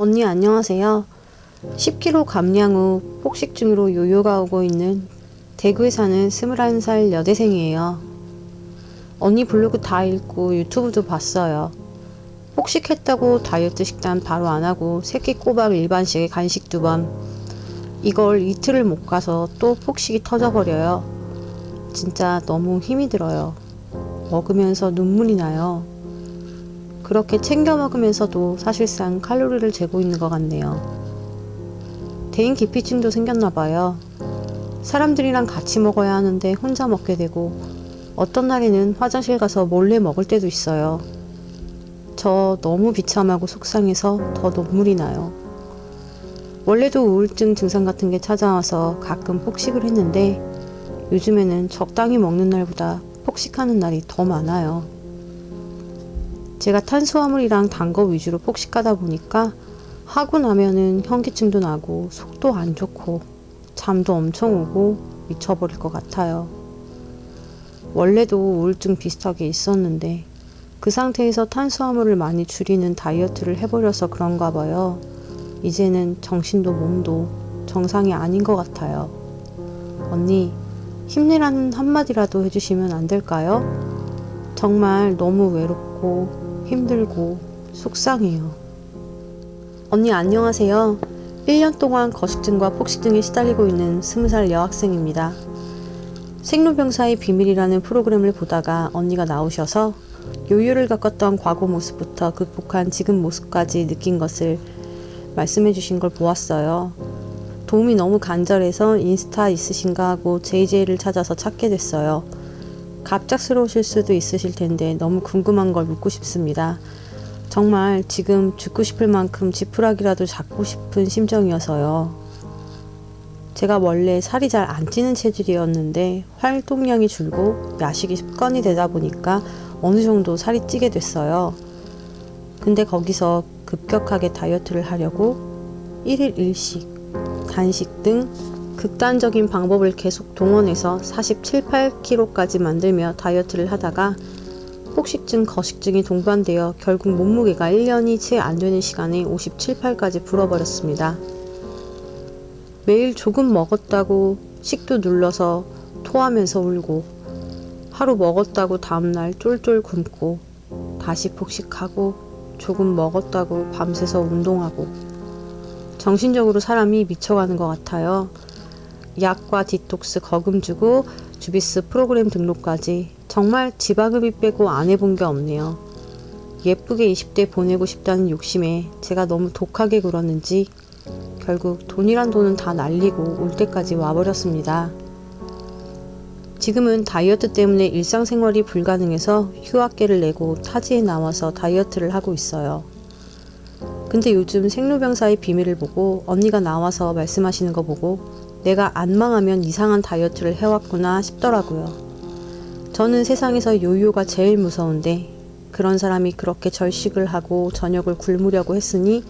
언니 안녕하세요. 10kg 감량 후 폭식증으로 요요가 오고 있는 대구에 사는 21살 여대생이에요. 언니 블로그 다 읽고 유튜브도 봤어요. 폭식했다고 다이어트 식단 바로 안 하고 새끼 꼬박 일반식의 간식 2번. 이걸 이틀을 못 가서 또 폭식이 터져버려요. 진짜 너무 힘이 들어요. 먹으면서 눈물이 나요. 그렇게 챙겨 먹으면서도 사실상 칼로리를 재고 있는 것 같네요. 대인 기피증도 생겼나 봐요. 사람들이랑 같이 먹어야 하는데 혼자 먹게 되고 어떤 날에는 화장실 가서 몰래 먹을 때도 있어요. 저 너무 비참하고 속상해서 더 눈물이 나요. 원래도 우울증 증상 같은 게 찾아와서 가끔 폭식을 했는데 요즘에는 적당히 먹는 날보다 폭식하는 날이 더 많아요. 제가 탄수화물이랑 단 거 위주로 폭식하다 보니까 하고 나면은 현기증도 나고 속도 안 좋고 잠도 엄청 오고 미쳐버릴 것 같아요. 원래도 우울증 비슷하게 있었는데 그 상태에서 탄수화물을 많이 줄이는 다이어트를 해버려서 그런가 봐요. 이제는 정신도 몸도 정상이 아닌 것 같아요. 언니, 힘내라는 한마디라도 해주시면 안 될까요? 정말 너무 외롭고 힘들고 속상해요. 언니 안녕하세요. 1년 동안 거식증과 폭식증에 시달리고 있는 20살 여학생입니다. 생로병사의 비밀이라는 프로그램을 보다가 언니가 나오셔서 요요를 겪었던 과거 모습부터 극복한 지금 모습까지 느낀 것을 말씀해 주신 걸 보았어요. 도움이 너무 간절해서 인스타 있으신가 하고 JJ를 찾아서 찾게 됐어요. 갑작스러우실 수도 있으실 텐데 너무 궁금한 걸 묻고 싶습니다. 정말 지금 죽고 싶을 만큼 지푸라기라도 잡고 싶은 심정이어서요. 제가 원래 살이 잘 안 찌는 체질이었는데 활동량이 줄고 야식이 습관이 되다 보니까 어느 정도 살이 찌게 됐어요. 근데 거기서 급격하게 다이어트를 하려고 1일 1식, 단식 등 극단적인 방법을 계속 동원해서 47, 8kg까지 만들며 다이어트를 하다가 폭식증, 거식증이 동반되어 결국 몸무게가 1년이 채 안 되는 시간에 57, 8까지 불어버렸습니다. 매일 조금 먹었다고 식도 눌러서 토하면서 울고 하루 먹었다고 다음날 쫄쫄 굶고 다시 폭식하고 조금 먹었다고 밤새서 운동하고 정신적으로 사람이 미쳐가는 것 같아요. 약과 디톡스 거금 주고 주비스 프로그램 등록까지 정말 지방흡입 빼고 안 해본 게 없네요. 예쁘게 20대 보내고 싶다는 욕심에 제가 너무 독하게 굴었는지 결국 돈이란 돈은 다 날리고 올 때까지 와버렸습니다. 지금은 다이어트 때문에 일상생활이 불가능해서 휴학계를 내고 타지에 나와서 다이어트를 하고 있어요. 근데 요즘 생로병사의 비밀을 보고 언니가 나와서 말씀하시는 거 보고 내가 안 망하면 이상한 다이어트를 해왔구나 싶더라고요. 저는 세상에서 요요가 제일 무서운데 그런 사람이 그렇게 절식을 하고 저녁을 굶으려고 했으니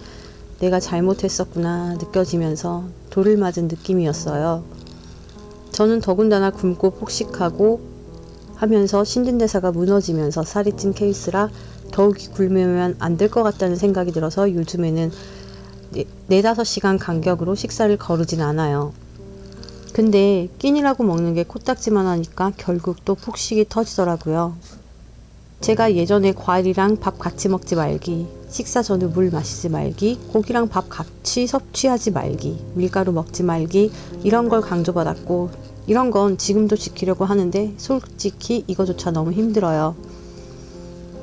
내가 잘못했었구나 느껴지면서 돌을 맞은 느낌이었어요. 저는 더군다나 굶고 폭식하고 하면서 신진대사가 무너지면서 살이 찐 케이스라 더욱이 굶으면 안 될 것 같다는 생각이 들어서 요즘에는 4-5시간 간격으로 식사를 거르진 않아요. 근데 끼니라고 먹는 게 코딱지만 하니까 결국 또 폭식이 터지더라고요. 제가 예전에 과일이랑 밥 같이 먹지 말기, 식사 전에 물 마시지 말기, 고기랑 밥 같이 섭취하지 말기, 밀가루 먹지 말기 이런 걸 강조받았고 이런 건 지금도 지키려고 하는데 솔직히 이거조차 너무 힘들어요.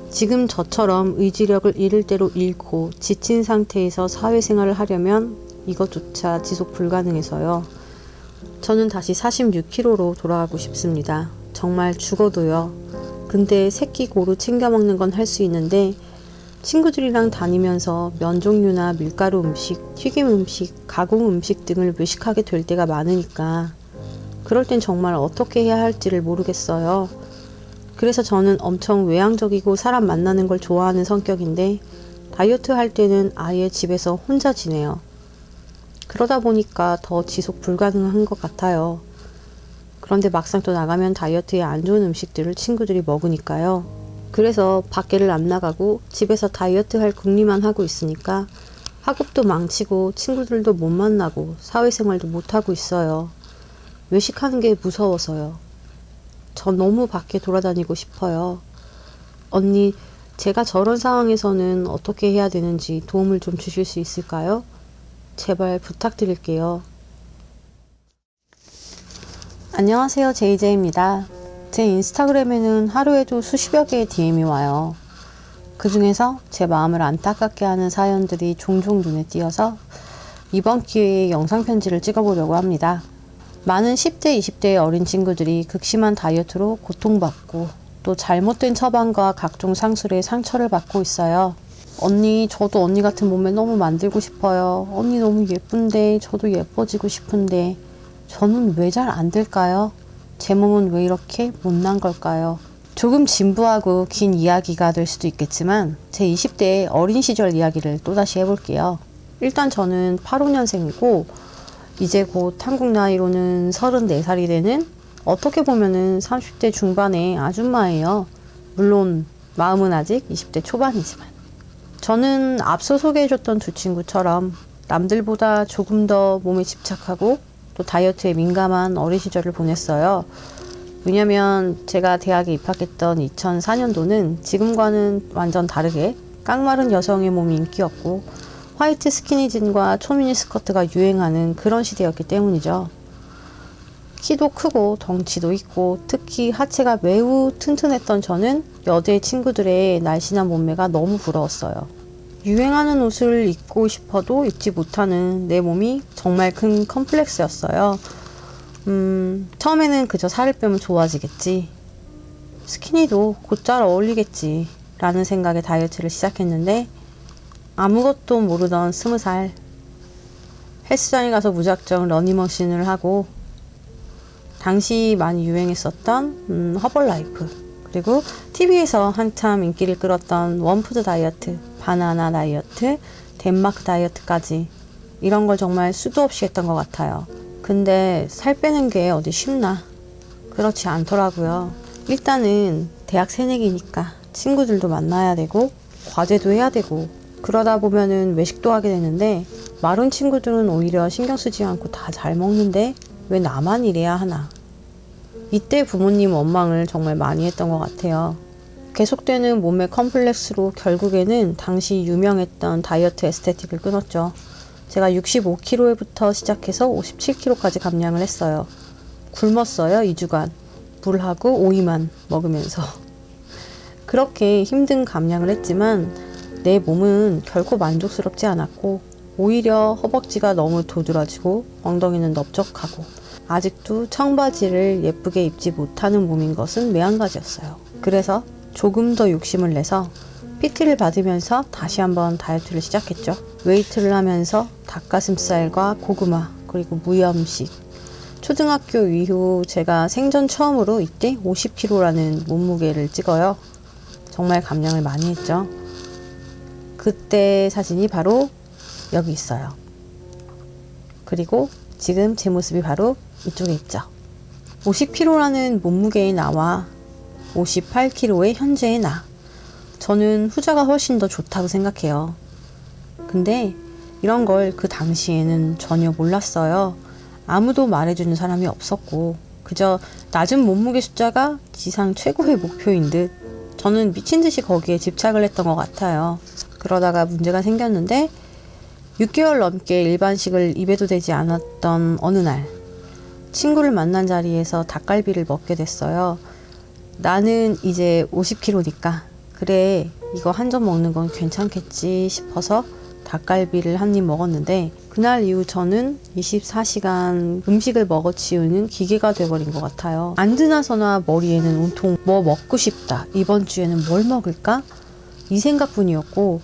지금 저처럼 의지력을 잃을 대로 잃고 지친 상태에서 사회생활을 하려면 이것조차 지속 불가능해서요. 저는 다시 46kg로 돌아가고 싶습니다. 정말 죽어도요. 근데 새끼 고루 챙겨 먹는 건 할 수 있는데 친구들이랑 다니면서 면 종류나 밀가루 음식, 튀김 음식, 가공 음식 등을 외식하게 될 때가 많으니까 그럴 땐 정말 어떻게 해야 할지를 모르겠어요. 그래서 저는 엄청 외향적이고 사람 만나는 걸 좋아하는 성격인데 다이어트 할 때는 아예 집에서 혼자 지내요. 그러다 보니까 더 지속 불가능한 것 같아요. 그런데 막상 또 나가면 다이어트에 안 좋은 음식들을 친구들이 먹으니까요. 그래서 밖에를 안 나가고 집에서 다이어트 할 궁리만 하고 있으니까 학업도 망치고 친구들도 못 만나고 사회생활도 못하고 있어요. 외식하는 게 무서워서요. 전 너무 밖에 돌아다니고 싶어요. 언니, 제가 저런 상황에서는 어떻게 해야 되는지 도움을 좀 주실 수 있을까요? 제발 부탁드릴게요. 안녕하세요, 제이제이입니다. 제 인스타그램에는 하루에도 수십여 개의 DM이 와요. 그 중에서 제 마음을 안타깝게 하는 사연들이 종종 눈에 띄어서 이번 기회에 영상 편지를 찍어보려고 합니다. 많은 10대, 20대의 어린 친구들이 극심한 다이어트로 고통받고 또 잘못된 처방과 각종 상술에 상처를 받고 있어요. 언니, 저도 언니 같은 몸매 너무 만들고 싶어요. 언니 너무 예쁜데 저도 예뻐지고 싶은데 저는 왜 잘 안 될까요? 제 몸은 왜 이렇게 못난 걸까요? 조금 진부하고 긴 이야기가 될 수도 있겠지만 제 20대의 어린 시절 이야기를 또다시 해볼게요. 일단 저는 85년생이고 이제 곧 한국 나이로는 34살이 되는 어떻게 보면은 30대 중반의 아줌마예요. 물론 마음은 아직 20대 초반이지만. 저는 앞서 소개해줬던 두 친구처럼 남들보다 조금 더 몸에 집착하고 또 다이어트에 민감한 어린 시절을 보냈어요. 왜냐면 제가 대학에 입학했던 2004년도는 지금과는 완전 다르게 깡마른 여성의 몸이 인기였고 화이트 스키니진과 초미니 스커트가 유행하는 그런 시대였기 때문이죠. 키도 크고 덩치도 있고 특히 하체가 매우 튼튼했던 저는 여대 친구들의 날씬한 몸매가 너무 부러웠어요. 유행하는 옷을 입고 싶어도 입지 못하는 내 몸이 정말 큰 컴플렉스였어요. 처음에는 그저 살을 빼면 좋아지겠지. 스키니도 곧잘 어울리겠지. 라는 생각에 다이어트를 시작했는데 아무것도 모르던 20살. 헬스장에 가서 무작정 러닝머신을 하고 당시 많이 유행했었던 허벌라이프 그리고 TV에서 한참 인기를 끌었던 원푸드 다이어트, 바나나 다이어트, 덴마크 다이어트까지 이런 걸 정말 수도 없이 했던 것 같아요. 근데 살 빼는 게 어디 쉽나? 그렇지 않더라고요. 일단은 대학 새내기니까 친구들도 만나야 되고 과제도 해야 되고 그러다 보면은 외식도 하게 되는데 마른 친구들은 오히려 신경 쓰지 않고 다 잘 먹는데 왜 나만 이래야 하나? 이때 부모님 원망을 정말 많이 했던 것 같아요. 계속되는 몸매 컴플렉스로 결국에는 당시 유명했던 다이어트 에스테틱을 끊었죠. 제가 65kg부터 시작해서 57kg까지 감량을 했어요. 굶었어요, 2주간. 물하고 오이만 먹으면서. 그렇게 힘든 감량을 했지만 내 몸은 결코 만족스럽지 않았고 오히려 허벅지가 너무 도드라지고 엉덩이는 넓적하고 아직도 청바지를 예쁘게 입지 못하는 몸인 것은 매한가지였어요. 그래서 조금 더 욕심을 내서 PT를 받으면서 다시 한번 다이어트를 시작했죠. 웨이트를 하면서 닭가슴살과 고구마 그리고 무염식. 초등학교 이후 제가 생전 처음으로 이때 50kg라는 몸무게를 찍어요. 정말 감량을 많이 했죠. 그때 사진이 바로 여기 있어요. 그리고 지금 제 모습이 바로 이쪽에 있죠. 50kg라는 몸무게의 나와 58kg의 현재의 나. 저는 후자가 훨씬 더 좋다고 생각해요. 근데 이런 걸 그 당시에는 전혀 몰랐어요. 아무도 말해주는 사람이 없었고 그저 낮은 몸무게 숫자가 지상 최고의 목표인 듯 저는 미친 듯이 거기에 집착을 했던 것 같아요. 그러다가 문제가 생겼는데 6개월 넘게 일반식을 입에도 되지 않았던 어느 날 친구를 만난 자리에서 닭갈비를 먹게 됐어요. 나는 이제 50kg니까 그래 이거 한 점 먹는 건 괜찮겠지 싶어서 닭갈비를 한 입 먹었는데 그날 이후 저는 24시간 음식을 먹어치우는 기계가 돼버린 것 같아요. 앉으나서나 머리에는 온통 뭐 먹고 싶다, 이번 주에는 뭘 먹을까? 이 생각뿐이었고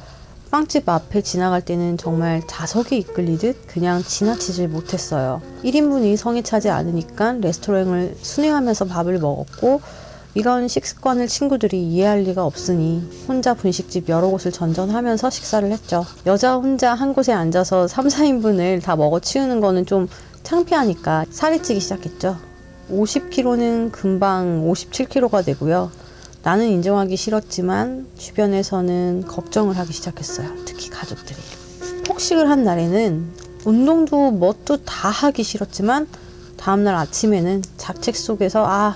빵집 앞에 지나갈 때는 정말 자석에 이끌리듯 그냥 지나치질 못했어요. 1인분이 성에 차지 않으니까 레스토랑을 순회하면서 밥을 먹었고 이런 식습관을 친구들이 이해할 리가 없으니 혼자 분식집 여러 곳을 전전하면서 식사를 했죠. 여자 혼자 한 곳에 앉아서 3, 4인분을 다 먹어치우는 거는 좀 창피하니까 살이 찌기 시작했죠. 50kg는 금방 57kg가 되고요. 나는 인정하기 싫었지만 주변에서는 걱정을 하기 시작했어요. 특히 가족들이. 폭식을 한 날에는 운동도 뭣도 다 하기 싫었지만 다음날 아침에는 자책 속에서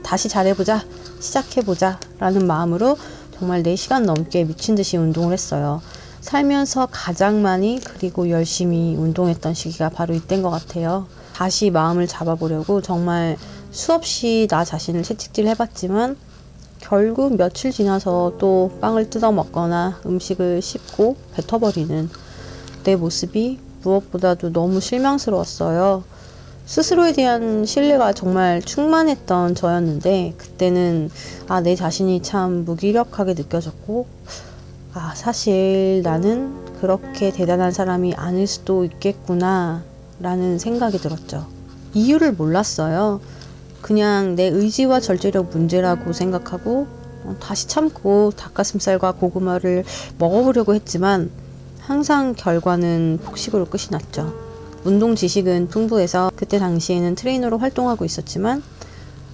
다시 잘해보자, 시작해보자 라는 마음으로 정말 4시간 넘게 미친듯이 운동을 했어요. 살면서 가장 많이 그리고 열심히 운동했던 시기가 바로 이때인 것 같아요. 다시 마음을 잡아보려고 정말 수없이 나 자신을 채찍질 해봤지만 결국 며칠 지나서 또 빵을 뜯어 먹거나 음식을 씹고 뱉어버리는 내 모습이 무엇보다도 너무 실망스러웠어요. 스스로에 대한 신뢰가 정말 충만했던 저였는데 그때는 내 자신이 참 무기력하게 느껴졌고 사실 나는 그렇게 대단한 사람이 아닐 수도 있겠구나 라는 생각이 들었죠. 이유를 몰랐어요. 그냥 내 의지와 절제력 문제라고 생각하고 다시 참고 닭가슴살과 고구마를 먹어보려고 했지만 항상 결과는 폭식으로 끝이 났죠. 운동 지식은 풍부해서 그때 당시에는 트레이너로 활동하고 있었지만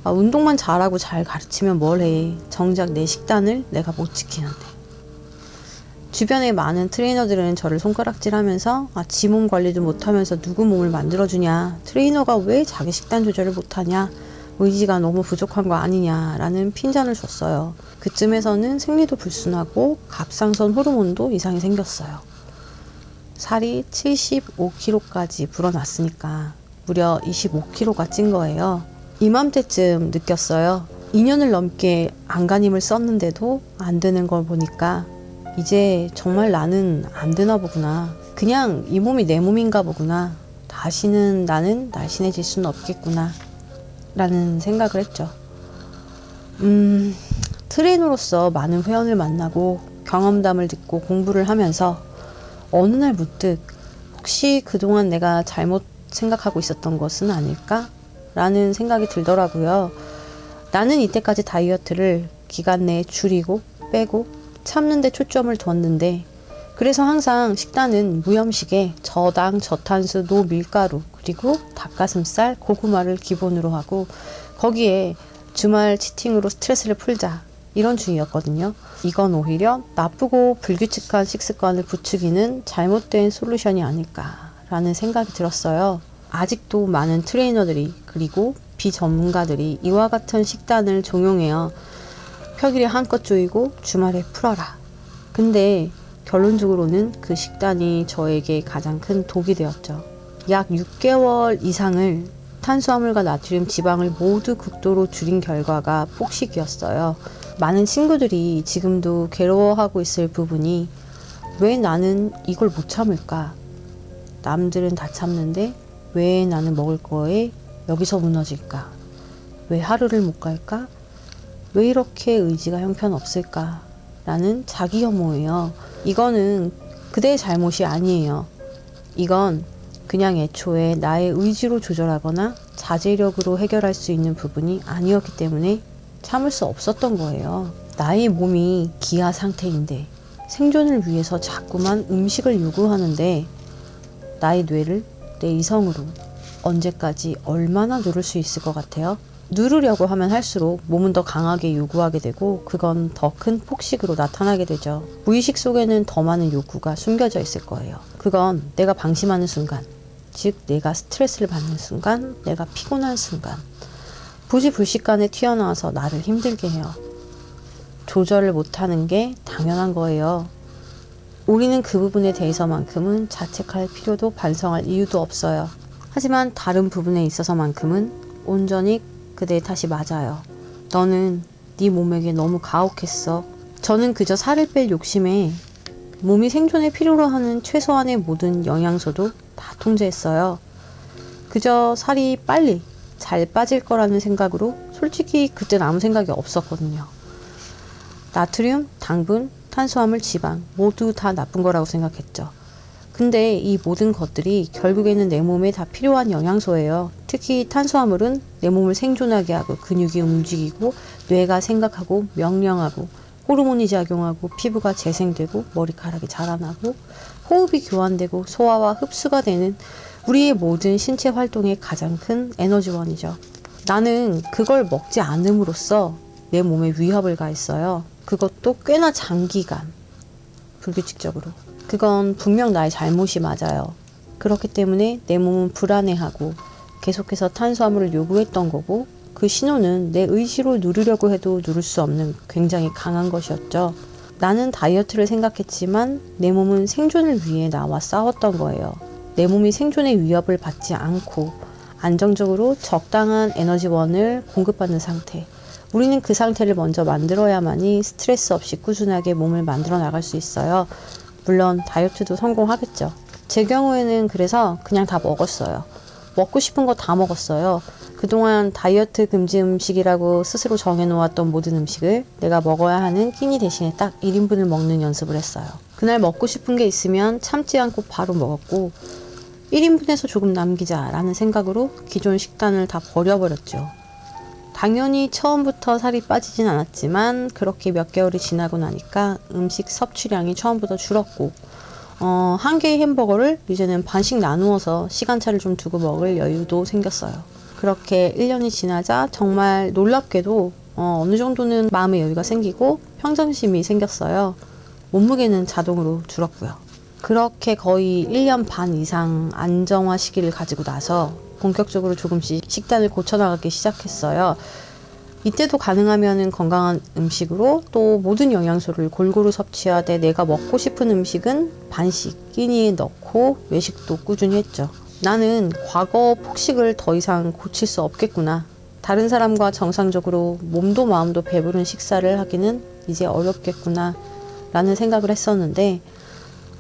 운동만 잘하고 잘 가르치면 뭘 해. 정작 내 식단을 내가 못 지키는데. 주변에 많은 트레이너들은 저를 손가락질하면서 지 몸 관리도 못하면서 누구 몸을 만들어주냐. 트레이너가 왜 자기 식단 조절을 못하냐. 의지가 너무 부족한 거 아니냐라는 핀잔을 줬어요. 그쯤에서는 생리도 불순하고 갑상선 호르몬도 이상이 생겼어요. 살이 75kg까지 불어났으니까 무려 25kg가 찐 거예요. 이맘때쯤 느꼈어요. 2년을 넘게 안간힘을 썼는데도 안 되는 걸 보니까 이제 정말 나는 안 되나 보구나. 그냥 이 몸이 내 몸인가 보구나. 다시는 나는 날씬해질 수는 없겠구나 라는 생각을 했죠. 트레이너로서 많은 회원을 만나고 경험담을 듣고 공부를 하면서 어느 날 문득 혹시 그동안 내가 잘못 생각하고 있었던 것은 아닐까? 라는 생각이 들더라고요. 나는 이때까지 다이어트를 기간 내에 줄이고 빼고 참는 데 초점을 뒀는데 그래서 항상 식단은 무염식에 저당, 저탄수, 노밀가루 그리고 닭가슴살, 고구마를 기본으로 하고 거기에 주말 치팅으로 스트레스를 풀자 이런 주의였거든요. 이건 오히려 나쁘고 불규칙한 식습관을 부추기는 잘못된 솔루션이 아닐까라는 생각이 들었어요. 아직도 많은 트레이너들이 그리고 비전문가들이 이와 같은 식단을 종용해요. 평일에 한껏 조이고 주말에 풀어라. 근데 결론적으로는 그 식단이 저에게 가장 큰 독이 되었죠. 약 6개월 이상을 탄수화물과 나트륨, 지방을 모두 극도로 줄인 결과가 폭식이었어요. 많은 친구들이 지금도 괴로워하고 있을 부분이 왜 나는 이걸 못 참을까? 남들은 다 참는데 왜 나는 먹을 거에 여기서 무너질까? 왜 하루를 못 갈까? 왜 이렇게 의지가 형편없을까? 라는 자기 혐오예요. 이거는 그대의 잘못이 아니에요. 이건 그냥 애초에 나의 의지로 조절하거나 자제력으로 해결할 수 있는 부분이 아니었기 때문에 참을 수 없었던 거예요. 나의 몸이 기아 상태인데 생존을 위해서 자꾸만 음식을 요구하는데 나의 뇌를 내 이성으로 언제까지 얼마나 누를 수 있을 것 같아요? 누르려고 하면 할수록 몸은 더 강하게 요구하게 되고 그건 더 큰 폭식으로 나타나게 되죠. 무의식 속에는 더 많은 요구가 숨겨져 있을 거예요. 그건 내가 방심하는 순간, 즉 내가 스트레스를 받는 순간, 내가 피곤한 순간 부지불식간에 튀어나와서 나를 힘들게 해요. 조절을 못하는 게 당연한 거예요. 우리는 그 부분에 대해서만큼은 자책할 필요도 반성할 이유도 없어요. 하지만 다른 부분에 있어서만큼은 온전히 그대의 탓이 맞아요. 너는 네 몸에게 너무 가혹했어. 저는 그저 살을 뺄 욕심에 몸이 생존에 필요로 하는 최소한의 모든 영양소도 다 통제했어요. 그저 살이 빨리 잘 빠질 거라는 생각으로 솔직히 그땐 아무 생각이 없었거든요. 나트륨, 당분, 탄수화물, 지방 모두 다 나쁜 거라고 생각했죠. 근데 이 모든 것들이 결국에는 내 몸에 다 필요한 영양소예요. 특히 탄수화물은 내 몸을 생존하게 하고 근육이 움직이고 뇌가 생각하고 명령하고 호르몬이 작용하고 피부가 재생되고 머리카락이 자라나고 호흡이 교환되고 소화와 흡수가 되는 우리의 모든 신체 활동의 가장 큰 에너지원이죠. 나는 그걸 먹지 않음으로써 내 몸에 위협을 가했어요. 그것도 꽤나 장기간 불규칙적으로. 그건 분명 나의 잘못이 맞아요. 그렇기 때문에 내 몸은 불안해하고 계속해서 탄수화물을 요구했던 거고, 그 신호는 내 의지로 누르려고 해도 누를 수 없는 굉장히 강한 것이었죠. 나는 다이어트를 생각했지만 내 몸은 생존을 위해 나와 싸웠던 거예요. 내 몸이 생존의 위협을 받지 않고 안정적으로 적당한 에너지원을 공급받는 상태. 우리는 그 상태를 먼저 만들어야만이 스트레스 없이 꾸준하게 몸을 만들어 나갈 수 있어요. 물론 다이어트도 성공하겠죠. 제 경우에는 그래서 그냥 다 먹었어요. 먹고 싶은 거 다 먹었어요. 그동안 다이어트 금지 음식이라고 스스로 정해놓았던 모든 음식을 내가 먹어야 하는 끼니 대신에 딱 1인분을 먹는 연습을 했어요. 그날 먹고 싶은 게 있으면 참지 않고 바로 먹었고, 1인분에서 조금 남기자라는 생각으로 기존 식단을 다 버려버렸죠. 당연히 처음부터 살이 빠지진 않았지만 그렇게 몇 개월이 지나고 나니까 음식 섭취량이 처음보다 줄었고, 한 개의 햄버거를 이제는 반씩 나누어서 시간차를 좀 두고 먹을 여유도 생겼어요. 그렇게 1년이 지나자 정말 놀랍게도 어느 정도는 마음의 여유가 생기고 평정심이 생겼어요. 몸무게는 자동으로 줄었고요. 그렇게 거의 1년 반 이상 안정화 시기를 가지고 나서 본격적으로 조금씩 식단을 고쳐나가기 시작했어요. 이때도 가능하면 건강한 음식으로 또 모든 영양소를 골고루 섭취하되 내가 먹고 싶은 음식은 반씩 끼니에 넣고 외식도 꾸준히 했죠. 나는 과거 폭식을 더 이상 고칠 수 없겠구나. 다른 사람과 정상적으로 몸도 마음도 배부른 식사를 하기는 이제 어렵겠구나 라는 생각을 했었는데,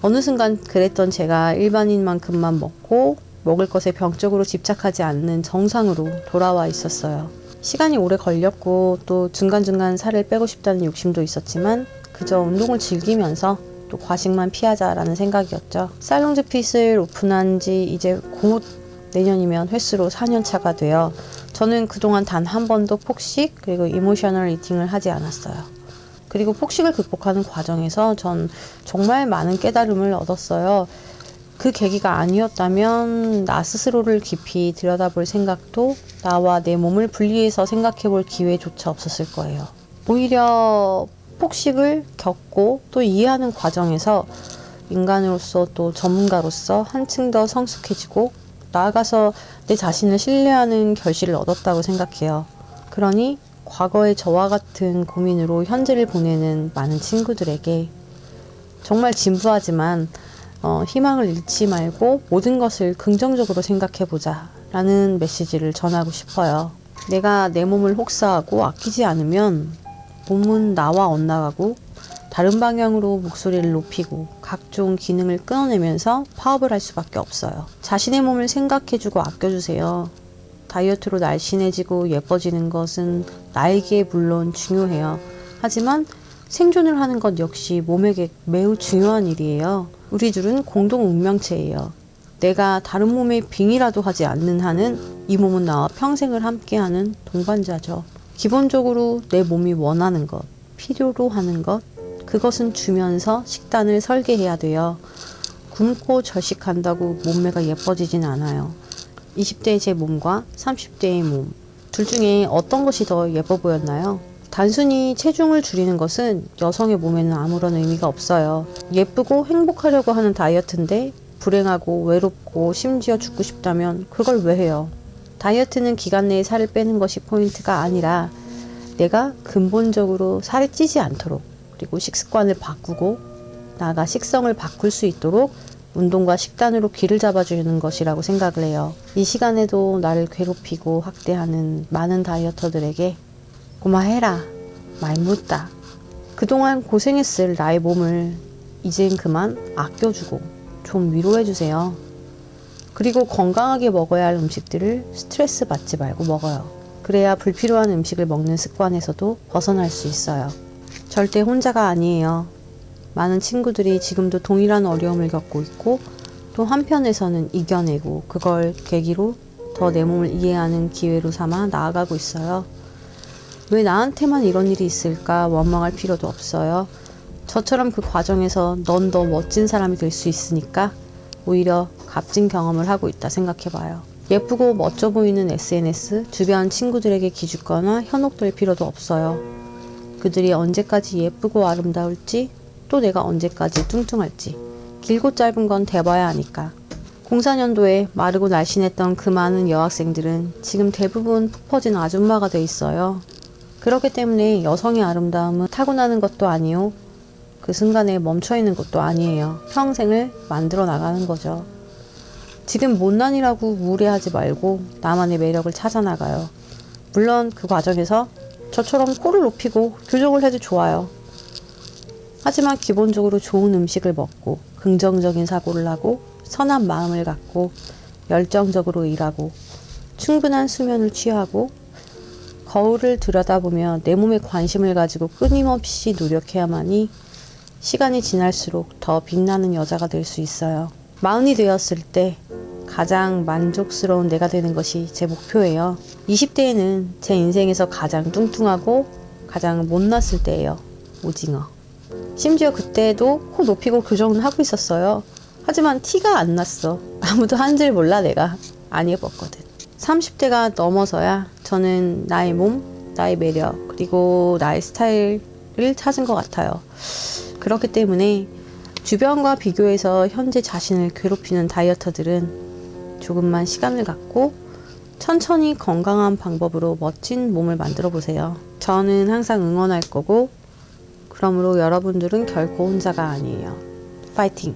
어느 순간 그랬던 제가 일반인만큼만 먹고 먹을 것에 병적으로 집착하지 않는 정상으로 돌아와 있었어요. 시간이 오래 걸렸고 또 중간중간 살을 빼고 싶다는 욕심도 있었지만 그저 운동을 즐기면서 또 과식만 피하자라는 생각이었죠. 살롱즈 핏을 오픈한 지 이제 곧 내년이면 횟수로 4년 차가 돼요. 저는 그동안 단 한 번도 폭식 그리고 이모셔널 이팅을 하지 않았어요. 그리고 폭식을 극복하는 과정에서 전 정말 많은 깨달음을 얻었어요. 그 계기가 아니었다면 나 스스로를 깊이 들여다볼 생각도 나와 내 몸을 분리해서 생각해볼 기회조차 없었을 거예요. 오히려 폭식을 겪고 또 이해하는 과정에서 인간으로서 또 전문가로서 한층 더 성숙해지고 나아가서 내 자신을 신뢰하는 결실을 얻었다고 생각해요. 그러니 과거의 저와 같은 고민으로 현재를 보내는 많은 친구들에게 정말 진부하지만 희망을 잃지 말고 모든 것을 긍정적으로 생각해보자 라는 메시지를 전하고 싶어요. 내가 내 몸을 혹사하고 아끼지 않으면 몸은 나와 엇나가고 다른 방향으로 목소리를 높이고 각종 기능을 끊어내면서 파업을 할 수밖에 없어요. 자신의 몸을 생각해주고 아껴주세요. 다이어트로 날씬해지고 예뻐지는 것은 나에게 물론 중요해요. 하지만 생존을 하는 것 역시 몸에게 매우 중요한 일이에요. 우리 둘은 공동 운명체예요. 내가 다른 몸에 빙의라도 하지 않는 한은 이 몸은 나와 평생을 함께하는 동반자죠. 기본적으로 내 몸이 원하는 것, 필요로 하는 것, 그것은 주면서 식단을 설계해야 돼요. 굶고 절식한다고 몸매가 예뻐지진 않아요. 20대의 제 몸과 30대의 몸, 둘 중에 어떤 것이 더 예뻐 보였나요? 단순히 체중을 줄이는 것은 여성의 몸에는 아무런 의미가 없어요. 예쁘고 행복하려고 하는 다이어트인데 불행하고 외롭고 심지어 죽고 싶다면 그걸 왜 해요? 다이어트는 기간 내에 살을 빼는 것이 포인트가 아니라 내가 근본적으로 살이 찌지 않도록, 그리고 식습관을 바꾸고 나아가 식성을 바꿀 수 있도록 운동과 식단으로 길을 잡아주는 것이라고 생각을 해요. 이 시간에도 나를 괴롭히고 학대하는 많은 다이어터들에게 고마해라, 말 묻다. 그동안 고생했을 나의 몸을 이젠 그만 아껴주고 좀 위로해주세요. 그리고 건강하게 먹어야 할 음식들을 스트레스 받지 말고 먹어요. 그래야 불필요한 음식을 먹는 습관에서도 벗어날 수 있어요. 절대 혼자가 아니에요. 많은 친구들이 지금도 동일한 어려움을 겪고 있고 또 한편에서는 이겨내고 그걸 계기로 더 내 몸을 이해하는 기회로 삼아 나아가고 있어요. 왜 나한테만 이런 일이 있을까 원망할 필요도 없어요. 저처럼 그 과정에서 넌 더 멋진 사람이 될 수 있으니까 오히려 값진 경험을 하고 있다 생각해봐요. 예쁘고 멋져 보이는 SNS, 주변 친구들에게 기죽거나 현혹될 필요도 없어요. 그들이 언제까지 예쁘고 아름다울지, 또 내가 언제까지 뚱뚱할지 길고 짧은 건 대봐야 하니까. 04년도에 마르고 날씬했던 그 많은 여학생들은 지금 대부분 푹 퍼진 아줌마가 돼 있어요. 그렇기 때문에 여성의 아름다움은 타고나는 것도 아니요, 그 순간에 멈춰있는 것도 아니에요. 평생을 만들어 나가는 거죠. 지금 못난이라고 우울해하지 말고 나만의 매력을 찾아나가요. 물론 그 과정에서 저처럼 코를 높이고 교정을 해도 좋아요. 하지만 기본적으로 좋은 음식을 먹고 긍정적인 사고를 하고 선한 마음을 갖고 열정적으로 일하고 충분한 수면을 취하고 거울을 들여다보며 내 몸에 관심을 가지고 끊임없이 노력해야만이 시간이 지날수록 더 빛나는 여자가 될 수 있어요. 마흔이 되었을 때 가장 만족스러운 내가 되는 것이 제 목표예요. 20대에는 제 인생에서 가장 뚱뚱하고 가장 못났을 때예요. 오징어. 심지어 그때도 코 높이고 교정은 하고 있었어요. 하지만 티가 안 났어. 아무도 한 줄 몰라. 내가 안 예뻤거든. 30대가 넘어서야 저는 나의 몸, 나의 매력, 그리고 나의 스타일을 찾은 것 같아요. 그렇기 때문에 주변과 비교해서 현재 자신을 괴롭히는 다이어터들은 조금만 시간을 갖고 천천히 건강한 방법으로 멋진 몸을 만들어 보세요. 저는 항상 응원할 거고, 그러므로 여러분들은 결코 혼자가 아니에요. 파이팅!